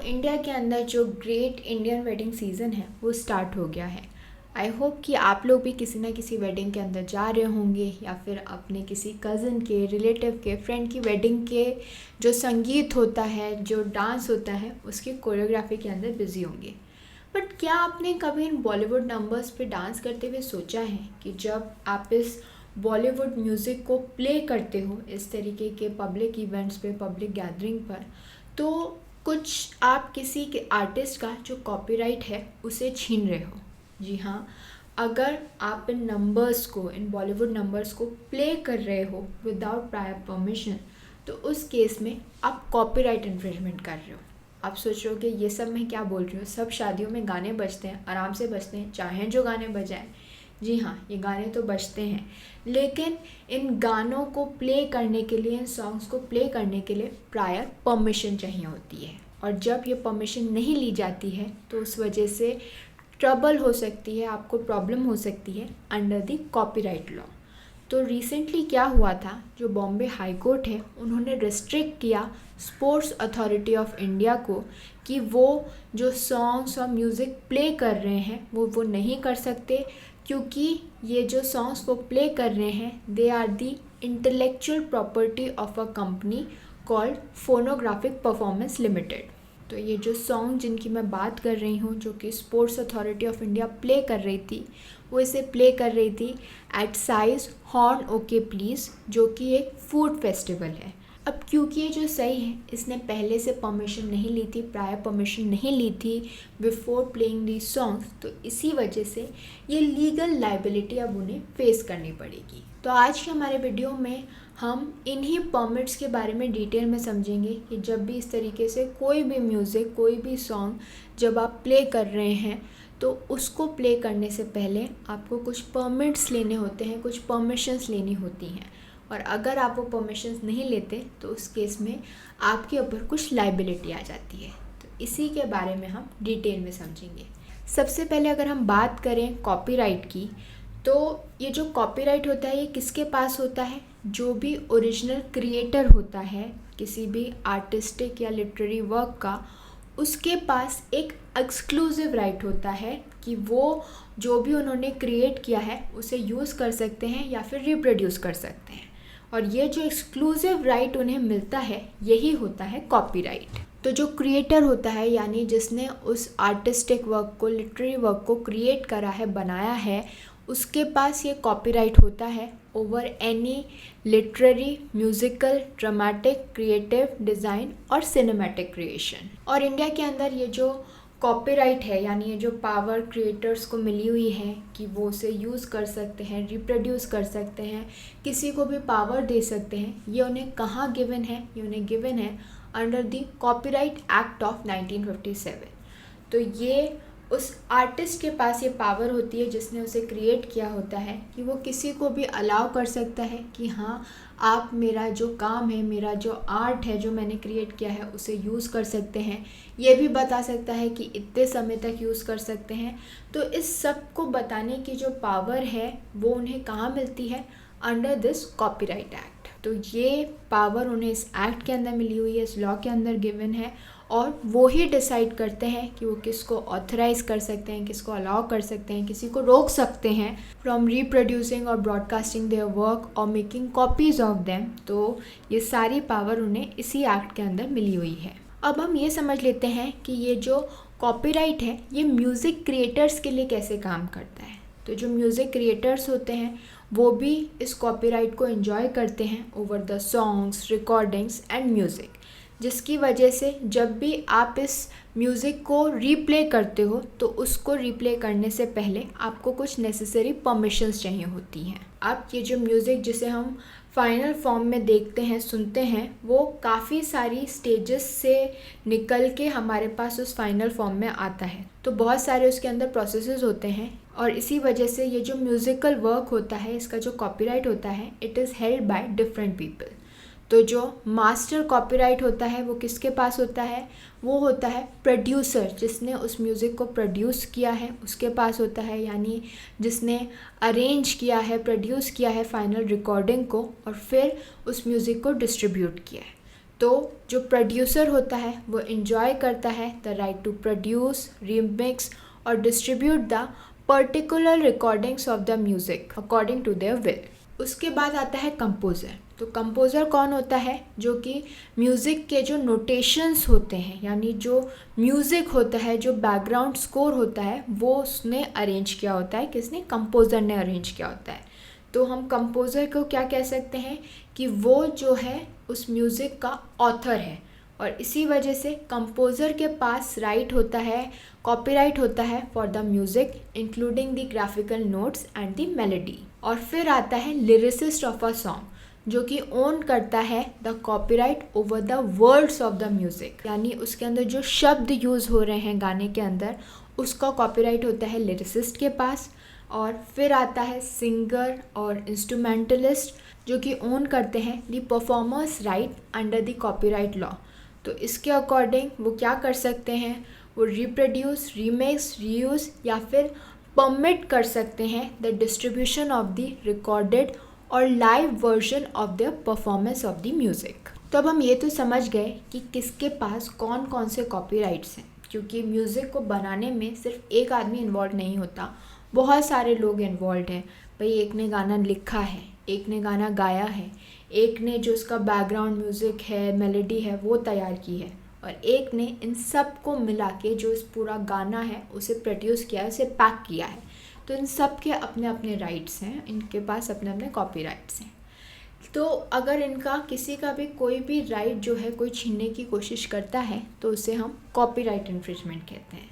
India के अंदर जो ग्रेट इंडियन वेडिंग सीज़न है वो स्टार्ट हो गया है। आई होप कि आप लोग भी किसी ना किसी वेडिंग के अंदर जा रहे होंगे या फिर अपने किसी कज़न के, रिलेटिव के, फ्रेंड की वेडिंग के जो संगीत होता है, जो डांस होता है, उसकी कोरियोग्राफी के अंदर बिज़ी होंगे। बट क्या आपने कभी इन बॉलीवुड नंबर्स पे डांस करते हुए सोचा है कि जब आप इस बॉलीवुड म्यूज़िक को प्ले करते हो इस तरीके के पब्लिक इवेंट्स पे, पब्लिक गैदरिंग पर, तो कुछ आप किसी के आर्टिस्ट का जो कॉपीराइट है उसे छीन रहे हो। जी हाँ, अगर आप इन नंबर्स को, इन बॉलीवुड नंबर्स को प्ले कर रहे हो विदाउट प्रायर परमिशन, तो उस केस में आप कॉपीराइट इन्फ्रिंजमेंट कर रहे हो। आप सोच रहे हो कि ये सब मैं क्या बोल रही हूँ, सब शादियों में गाने बजते हैं, आराम से बजते हैं, चाहे जो गाने बजाएं। जी हाँ, ये गाने तो बजते हैं, लेकिन इन गानों को प्ले करने के लिए, इन सॉन्ग्स को प्ले करने के लिए प्रायर परमिशन चाहिए होती है। और जब ये परमिशन नहीं ली जाती है तो उस वजह से ट्रबल हो सकती है, आपको प्रॉब्लम हो सकती है अंडर द कॉपीराइट लॉ। तो रिसेंटली क्या हुआ था, जो बॉम्बे हाई कोर्ट है उन्होंने रिस्ट्रिक्ट किया स्पोर्ट्स अथॉरिटी ऑफ इंडिया को कि वो जो सॉन्ग्स और म्यूज़िक प्ले कर रहे हैं वो नहीं कर सकते, क्योंकि ये जो सॉन्ग्स वो प्ले कर रहे हैं they are the intellectual property of a company called phonographic performance limited. तो ये जो सॉन्ग जिनकी मैं बात कर रही हूँ, जो कि sports authority of India play कर रही थी, वो इसे प्ले कर रही थी at size horn okay please, जो कि एक फूड फेस्टिवल है। अब क्योंकि ये जो सही है, इसने पहले से परमिशन नहीं ली थी, प्रायर परमिशन नहीं ली थी बिफोर प्लेइंग दी सॉन्ग्स, तो इसी वजह से ये लीगल लाइबिलिटी अब उन्हें फेस करनी पड़ेगी। तो आज के हमारे वीडियो में हम इन्हीं परमिट्स के बारे में डिटेल में समझेंगे कि जब भी इस तरीके से कोई भी म्यूज़िक, कोई भी सॉन्ग जब आप प्ले कर रहे हैं तो उसको प्ले करने से पहले आपको कुछ परमिट्स लेने होते हैं, कुछ परमिशंस लेनी होती हैं, और अगर आप वो परमिशंस नहीं लेते तो उस केस में आपके ऊपर कुछ लाइबिलिटी आ जाती है। तो इसी के बारे में हम डिटेल में समझेंगे। सबसे पहले अगर हम बात करें कॉपीराइट की, तो ये जो कॉपीराइट होता है ये किसके पास होता है? जो भी ओरिजिनल क्रिएटर होता है किसी भी आर्टिस्टिक या लिटरेरी वर्क का, उसके पास एक एक्सक्लूसिव राइट होता है कि वो जो भी उन्होंने क्रिएट किया है उसे यूज़ कर सकते हैं या फिर रिप्रोड्यूस कर सकते हैं। और ये जो एक्सक्लूसिव राइट उन्हें मिलता है यही होता है कॉपीराइट। तो जो क्रिएटर होता है, यानी जिसने उस आर्टिस्टिक वर्क को, लिटरेरी वर्क को क्रिएट करा है, बनाया है, उसके पास ये कॉपीराइट होता है over any literary, musical, dramatic, creative, design और सिनेमैटिक क्रिएशन। और इंडिया के अंदर ये जो कॉपीराइट है, यानी ये जो पावर क्रिएटर्स को मिली हुई है कि वो उसे यूज़ कर सकते हैं, रिप्रोड्यूस कर सकते हैं, किसी को भी पावर दे सकते हैं, ये उन्हें कहाँ गिवन है? ये उन्हें गिवन है under the copyright act of 1957। तो ये उस आर्टिस्ट के पास ये पावर होती है जिसने उसे क्रिएट किया होता है कि वो किसी को भी अलाउ कर सकता है कि हाँ, आप मेरा जो काम है, मेरा जो आर्ट है, जो मैंने क्रिएट किया है, उसे यूज़ कर सकते हैं। ये भी बता सकता है कि इतने समय तक यूज़ कर सकते हैं। तो इस सब को बताने की जो पावर है वो उन्हें कहाँ मिलती है? Under this copyright act. तो ये पावर उन्हें इस एक्ट के अंदर मिली हुई है, इस लॉ के अंदर गिवन है, और वो ही डिसाइड करते हैं कि वो किसको ऑथराइज़ कर सकते हैं, किसको अलाउ कर सकते हैं, किसी को रोक सकते हैं फ्रॉम रिप्रोड्यूसिंग और ब्रॉडकास्टिंग देयर वर्क और मेकिंग कॉपीज़ ऑफ देम। तो ये सारी पावर उन्हें इसी एक्ट के अंदर मिली हुई है। अब हम ये समझ लेते हैं कि ये जो कॉपीराइट है ये म्यूज़िक क्रिएटर्स के लिए कैसे काम करता है। तो जो म्यूज़िक क्रिएटर्स होते हैं वो भी इस कॉपीराइट को एंजॉय करते हैं over the songs, recordings and music, जिसकी वजह से जब भी आप इस म्यूज़िक को रीप्ले करते हो तो उसको रीप्ले करने से पहले आपको कुछ नेसेसरी परमिशंस चाहिए होती हैं। आप ये जो म्यूज़िक जिसे हम फाइनल फॉर्म में देखते हैं, सुनते हैं, वो काफ़ी सारी स्टेजेस से निकल के हमारे पास उस फाइनल फॉर्म में आता है। तो बहुत सारे उसके अंदर प्रोसेसेस होते हैं, और इसी वजह से ये जो म्यूज़िकल वर्क होता है, इसका जो कॉपीराइट होता है, it is held by different people. तो जो मास्टर कॉपीराइट होता है वो किसके पास होता है? वो होता है प्रोड्यूसर, जिसने उस म्यूज़िक को प्रोड्यूस किया है उसके पास होता है, यानी जिसने अरेंज किया है, प्रोड्यूस किया है फाइनल रिकॉर्डिंग को और फिर उस म्यूज़िक को डिस्ट्रीब्यूट किया है। तो जो प्रोड्यूसर होता है वो इन्जॉय करता है the right to produce, remix और distribute the particular recordings of the music according to their will. उसके बाद आता है कंपोज़र। तो कंपोज़र कौन होता है? जो कि म्यूज़िक के जो नोटेशंस होते हैं, यानी जो म्यूज़िक होता है, जो बैकग्राउंड स्कोर होता है, वो उसने अरेंज किया होता है। किसने? कंपोज़र ने अरेंज किया होता है। तो हम कंपोज़र को क्या कह सकते हैं कि वो जो है उस म्यूज़िक का ऑथर है, और इसी वजह से कंपोज़र के पास राइट होता है, कॉपीराइट होता है for the music including the graphical notes and the melody. और फिर आता है लिरिसिस्ट ऑफ अ सॉन्ग, जो कि ओन करता है the copyright over the words of the music, यानी उसके अंदर जो शब्द यूज़ हो रहे हैं गाने के अंदर, उसका कॉपीराइट होता है लिरिसिस्ट के पास। और फिर आता है सिंगर और इंस्ट्रूमेंटलिस्ट, जो कि ओन करते हैं the performers right under the copyright law. तो इसके अकॉर्डिंग वो क्या कर सकते हैं? वो रिप्रोड्यूस, रीमेक्स, रीयूज़ या फिर परमिट कर सकते हैं the distribution of the recorded और live version of the performance of the music. तो अब हम ये तो समझ गए कि किसके पास कौन कौन से कॉपीराइट्स हैं, क्योंकि म्यूज़िक को बनाने में सिर्फ एक आदमी इन्वॉल्व नहीं होता, बहुत सारे लोग इन्वॉल्व हैं। भाई एक ने गाना लिखा है, एक ने गाना गाया है, एक ने जो उसका बैकग्राउंड म्यूज़िक है, मेलोडी है, वो तैयार की है, और एक ने इन सब को मिला के जो इस पूरा गाना है उसे प्रोड्यूस किया है, उसे पैक किया है। तो इन सब के अपने अपने राइट्स हैं, इनके पास अपने अपने कॉपीराइट्स हैं। तो अगर इनका किसी का भी कोई भी राइट जो है कोई छीनने की कोशिश करता है तो उसे हम कॉपीराइट इन्फ्रिंजमेंट कहते हैं।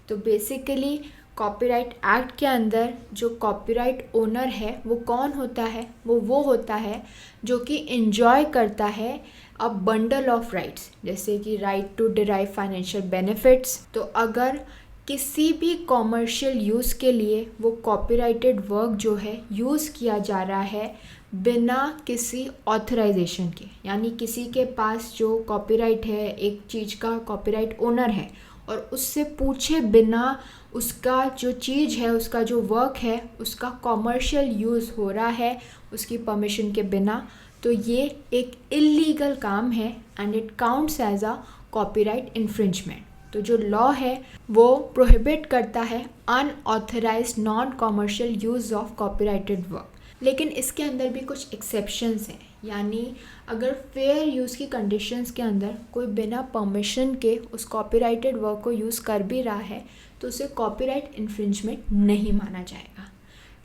तो बेसिकली कॉपीराइट एक्ट के अंदर जो कॉपीराइट ओनर है वो कौन होता है? वो होता है जो कि एंजॉय करता है अ बंडल ऑफ राइट्स, जैसे कि right to derive financial benefits. तो अगर किसी भी कॉमर्शियल यूज़ के लिए वो कॉपीराइटेड वर्क जो है यूज़ किया जा रहा है बिना किसी ऑथराइजेशन के, यानी किसी के पास जो कॉपीराइट है, एक चीज़ का कॉपीराइट ओनर है, और उससे पूछे बिना उसका जो चीज़ है, उसका जो वर्क है, उसका कॉमर्शियल यूज़ हो रहा है उसकी परमिशन के बिना, तो ये एक इल्लीगल काम है and it counts as a copyright infringement. तो जो लॉ है वो प्रोहिबिट करता है unauthorised non commercial use of copyrighted work. लेकिन इसके अंदर भी कुछ एक्सेप्शंस हैं, यानी अगर फेयर यूज़ की कंडीशंस के अंदर कोई बिना परमिशन के उस कॉपीराइटेड वर्क को यूज़ कर भी रहा है तो उसे कॉपीराइट इन्फ्रिंजमेंट नहीं माना जाएगा।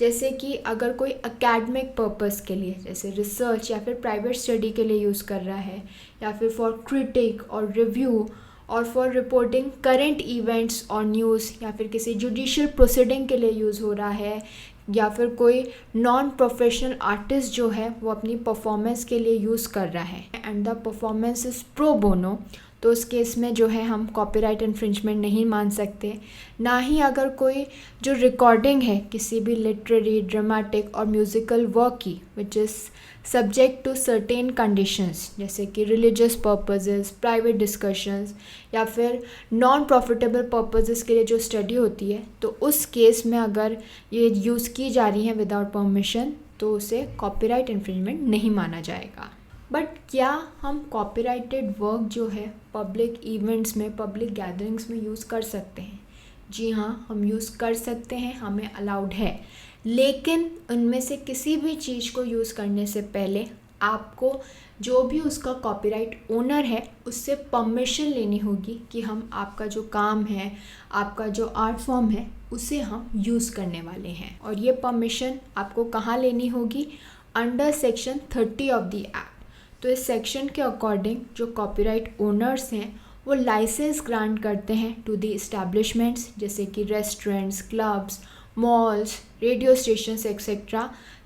जैसे कि अगर कोई एकेडमिक पर्पस के लिए, जैसे रिसर्च या फिर प्राइवेट स्टडी के लिए यूज़ कर रहा है, या फिर फॉर क्रिटिक और रिव्यू और फॉर रिपोर्टिंग करेंट इवेंट्स और न्यूज़, या फिर किसी जुडिशियल प्रोसीडिंग के लिए यूज़ हो रहा है, या फिर कोई नॉन प्रोफेशनल आर्टिस्ट जो है वो अपनी परफॉर्मेंस के लिए यूज़ कर रहा है and the performance is pro bono, तो उस केस में जो है हम कॉपीराइट इन्फ्रिंजमेंट नहीं मान सकते। ना ही अगर कोई जो रिकॉर्डिंग है किसी भी लिटरेरी, ड्रामेटिक और म्यूज़िकल वर्क की which is subject to certain conditions, जैसे कि रिलीजियस पर्पसेस, प्राइवेट डिस्कशंस या फिर नॉन प्रॉफिटेबल पर्पसेस के लिए जो स्टडी होती है, तो उस केस में अगर ये यूज़ की जा रही है विदाउट परमिशन तो उसे कॉपीराइट इन्फ्रिंजमेंट नहीं माना जाएगा। बट क्या हम कॉपीराइटेड वर्क जो है पब्लिक इवेंट्स में, पब्लिक गैदरिंग्स में यूज़ कर सकते हैं? जी हाँ, हम यूज़ कर सकते हैं, हमें अलाउड है। लेकिन उनमें से किसी भी चीज़ को यूज़ करने से पहले आपको जो भी उसका कॉपीराइट ओनर है उससे परमिशन लेनी होगी कि हम आपका जो काम है, आपका जो आर्ट फॉर्म है, उसे हम यूज़ करने वाले हैं। और ये परमिशन आपको कहाँ लेनी होगी? Under section 30 of the act. तो इस सेक्शन के अकॉर्डिंग जो कॉपीराइट ओनर्स हैं वो लाइसेंस ग्रांट करते हैं टू द इस्टेब्लिशमेंट्स, जैसे कि restaurants, clubs, malls, radio stations etcetera,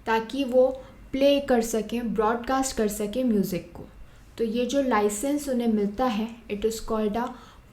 ताकि वो प्ले कर सकें, ब्रॉडकास्ट कर सकें म्यूज़िक को। तो ये जो लाइसेंस उन्हें मिलता है it is called a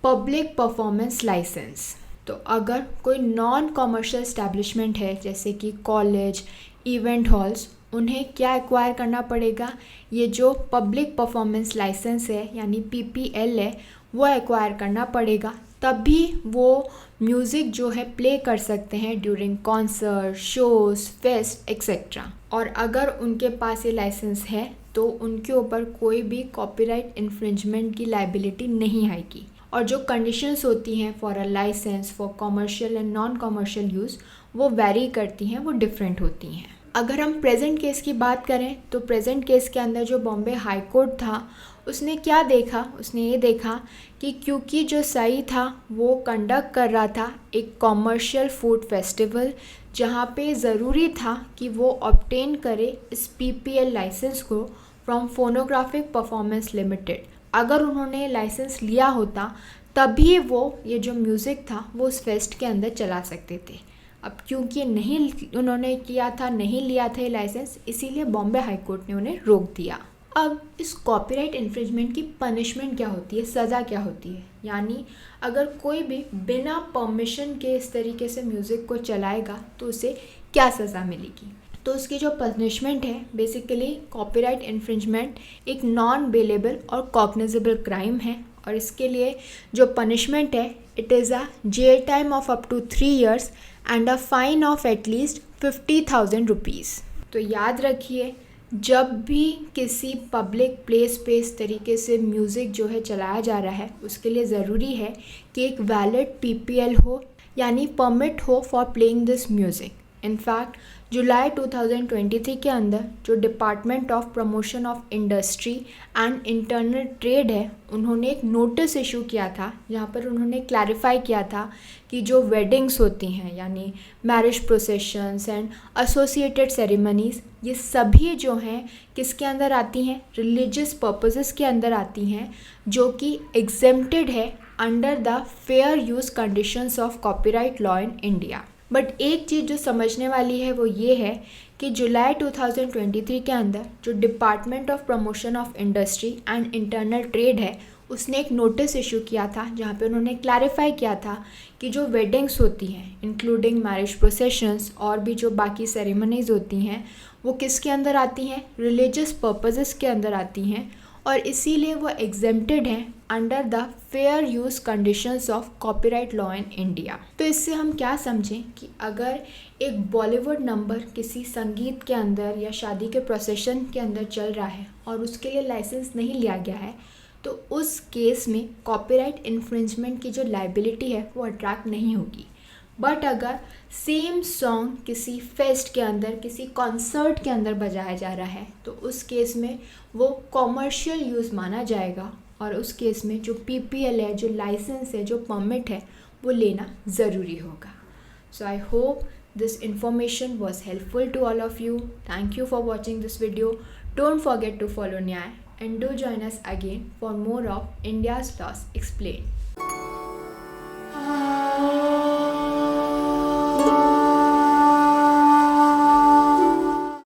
public performance licence. तो अगर कोई नॉन कॉमर्शियल इस्टेब्लिशमेंट है जैसे कि कॉलेज, इवेंट हॉल्स, उन्हें क्या एक्वायर करना पड़ेगा? ये जो पब्लिक परफॉर्मेंस लाइसेंस है यानी PPL है वो एक्वायर करना पड़ेगा, तभी वो म्यूज़िक जो है प्ले कर सकते हैं during concert, shows, fest etcetera. और अगर उनके पास ये लाइसेंस है तो उनके ऊपर कोई भी कॉपीराइट इन्फ्रिंजमेंट की लाइबिलिटी नहीं आएगी। और जो कंडीशंस होती हैं for a licence for commercial and non commercial use वो वेरी करती हैं, वो डिफरेंट होती हैं। अगर हम प्रेजेंट केस की बात करें तो प्रेजेंट केस के अंदर जो बॉम्बे हाई कोर्ट था उसने क्या देखा, उसने ये देखा कि क्योंकि जो सई था वो कंडक्ट कर रहा था एक कॉमर्शियल फूड फेस्टिवल जहाँ पे ज़रूरी था कि वो ऑब्टेन करे इस PPL लाइसेंस को फ्रॉम फोनोग्राफिक परफॉर्मेंस लिमिटेड। अगर उन्होंने लाइसेंस लिया होता तभी वो ये जो म्यूज़िक था वो उस फेस्ट के अंदर चला सकते थे। अब क्योंकि नहीं उन्होंने किया था, नहीं लिया था ये लाइसेंस, इसीलिए बॉम्बे हाई कोर्ट ने उन्हें रोक दिया। अब इस कॉपीराइट इन्फ्रिंजमेंट की पनिशमेंट क्या होती है, सज़ा क्या होती है, यानी अगर कोई भी बिना परमिशन के इस तरीके से म्यूज़िक को चलाएगा तो उसे क्या सज़ा मिलेगी। तो उसकी जो पनिशमेंट है, बेसिकली कॉपीराइट इन्फ्रिंजमेंट एक नॉन बेलेबल और कॉग्निजेबल क्राइम है और इसके लिए जो पनिशमेंट है it is a jail time of up to 3 years and a fine of at least 50,000 rupees. तो याद रखिए, जब भी किसी पब्लिक प्लेस पे इस तरीके से म्यूज़िक जो है चलाया जा रहा है उसके लिए ज़रूरी है कि एक वैलिड PPL हो, यानी परमिट हो for playing this music. In fact जुलाई 2023 के अंदर जो department of promotion of industry and internal trade है उन्होंने एक नोटिस इशू किया था जहाँ पर उन्होंने क्लैरिफाई किया था कि जो वेडिंग्स होती हैं यानी marriage processions and associated ceremonies, ये सभी जो हैं किसके अंदर आती हैं, रिलीजियस पर्पसेस के अंदर आती हैं, जो कि एग्जेम्प्टेड है under the fair use conditions of copyright law in India. But एक चीज़ जो समझने वाली है वो ये है कि जुलाई 2023 के अंदर जो department of promotion of industry and internal trade है उसने एक नोटिस इशू किया था जहाँ पे उन्होंने क्लैरिफाई किया था कि जो वेडिंग्स होती हैं इंक्लूडिंग मैरिज प्रोसेशंस और भी जो बाकी सेरेमनीज़ होती हैं वो किसके अंदर आती हैं, रिलीजियस पर्पसेस के अंदर आती हैं और इसीलिए वो एग्जेम्प्टेड हैं under the fair use conditions of copyright law in India. तो इससे हम क्या समझें कि अगर एक बॉलीवुड नंबर किसी संगीत के अंदर या शादी के प्रोसेशन के अंदर चल रहा है और उसके लिए लाइसेंस नहीं लिया गया है तो उस केस में कॉपीराइट इन्फ्रिंजमेंट की जो लाइबिलिटी है वो अट्रैक्ट नहीं होगी। बट अगर सेम सॉन्ग किसी फेस्ट के अंदर, किसी कॉन्सर्ट के अंदर बजाया जा रहा है तो उस केस में वो कॉमर्शियल यूज़ माना जाएगा और उस केस में जो PPL है, जो लाइसेंस है, जो परमिट है वो लेना ज़रूरी होगा। So I hope this information was helpful to all of you. Thank you for watching this video. Don't forget to follow Nyay and do join us again for more of India's Laws Explained.